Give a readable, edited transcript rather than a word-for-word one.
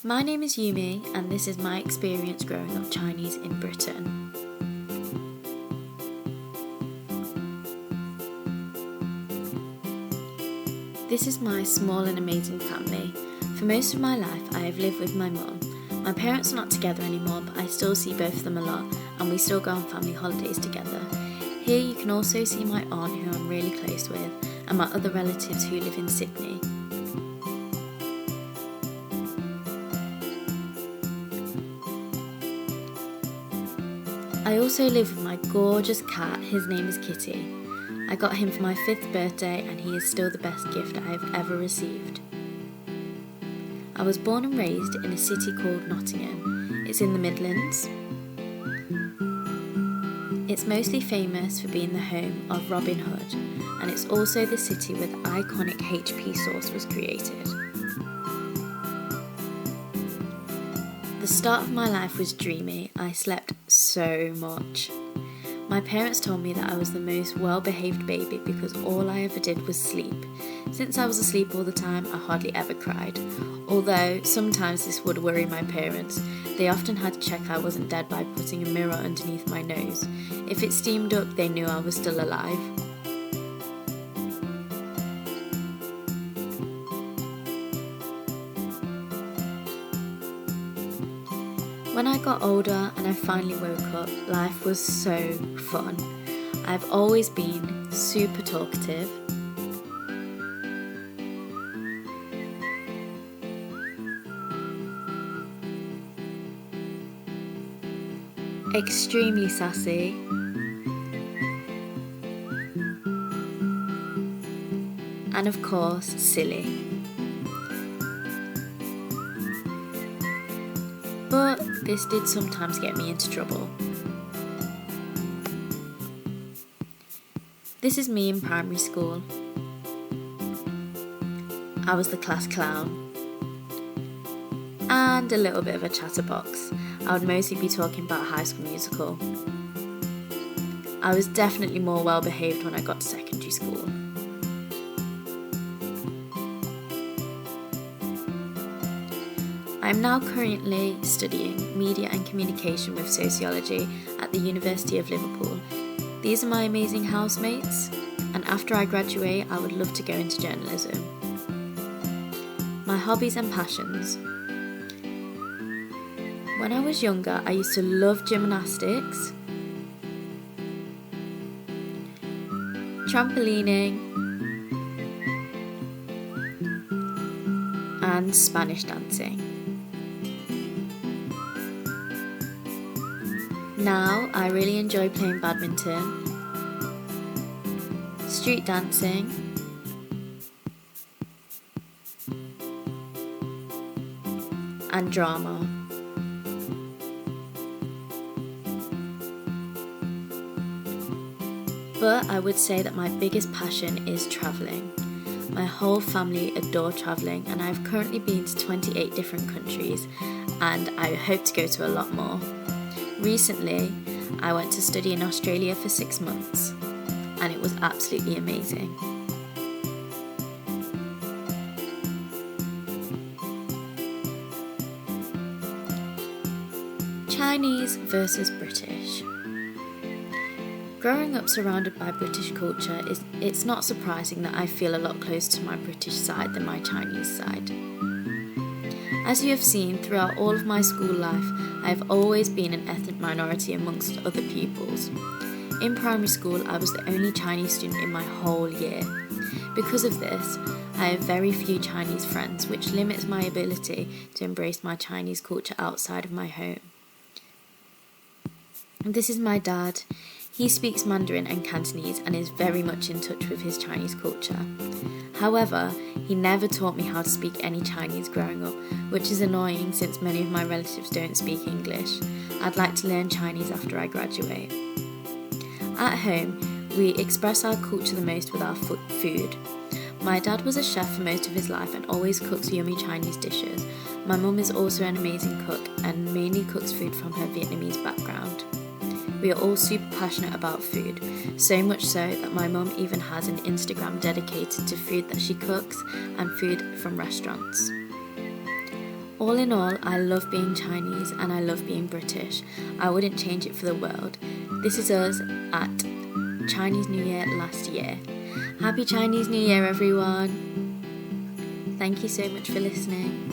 My name is Yumi, and this is my experience growing up Chinese in Britain. This is my small and amazing family. For most of my life, I have lived with my mum. My parents are not together anymore, but I still see both of them a lot, and we still go on family holidays together. Here you can also see my aunt, who I'm really close with, and my other relatives who live in Sydney. I also live with my gorgeous cat. His name is Kitty. I got him for my 5th birthday, and he is still the best gift I have ever received. I was born and raised in a city called Nottingham. It's in the Midlands. It's mostly famous for being the home of Robin Hood, and it's also the city where the iconic HP sauce was created. The start of my life was dreamy. I slept so much. My parents told me that I was the most well-behaved baby because all I ever did was sleep. Since I was asleep all the time, I hardly ever cried. Although sometimes this would worry my parents. They often had to check I wasn't dead by putting a mirror underneath my nose. If it steamed up, they knew I was still alive. When I got older and I finally woke up, life was so fun. I've always been super talkative. Extremely sassy. And of course, silly. But this did sometimes get me into trouble. This is me in primary school. I was the class clown and a little bit of a chatterbox. I would mostly be talking about High School Musical. I was definitely more well behaved when I got to secondary school. I am now currently studying Media and Communication with Sociology at the University of Liverpool. These are my amazing housemates, and after I graduate, I would love to go into journalism. My hobbies and passions. When I was younger, I used to love gymnastics, trampolining, and Spanish dancing. Now, I really enjoy playing badminton, street dancing, and drama. But I would say that my biggest passion is travelling. My whole family adore travelling, and I've currently been to 28 different countries, and I hope to go to a lot more. Recently, I went to study in Australia for 6 months, and it was absolutely amazing. Chinese versus British. Growing up surrounded by British culture, it's not surprising that I feel a lot closer to my British side than my Chinese side. As you have seen throughout all of my school life, I have always been an ethnic minority amongst other pupils. In primary school, I was the only Chinese student in my whole year. Because of this, I have very few Chinese friends, which limits my ability to embrace my Chinese culture outside of my home. This is my dad. He speaks Mandarin and Cantonese and is very much in touch with his Chinese culture. However, he never taught me how to speak any Chinese growing up, which is annoying since many of my relatives don't speak English. I'd like to learn Chinese after I graduate. At home, we express our culture the most with our food. My dad was a chef for most of his life and always cooks yummy Chinese dishes. My mum is also an amazing cook and mainly cooks food from her Vietnamese background. We are all super passionate about food, so much so that my mum even has an Instagram dedicated to food that she cooks and food from restaurants. All in all, I love being Chinese and I love being British. I wouldn't change it for the world. This is us at Chinese New Year last year. Happy Chinese New Year, everyone. Thank you so much for listening.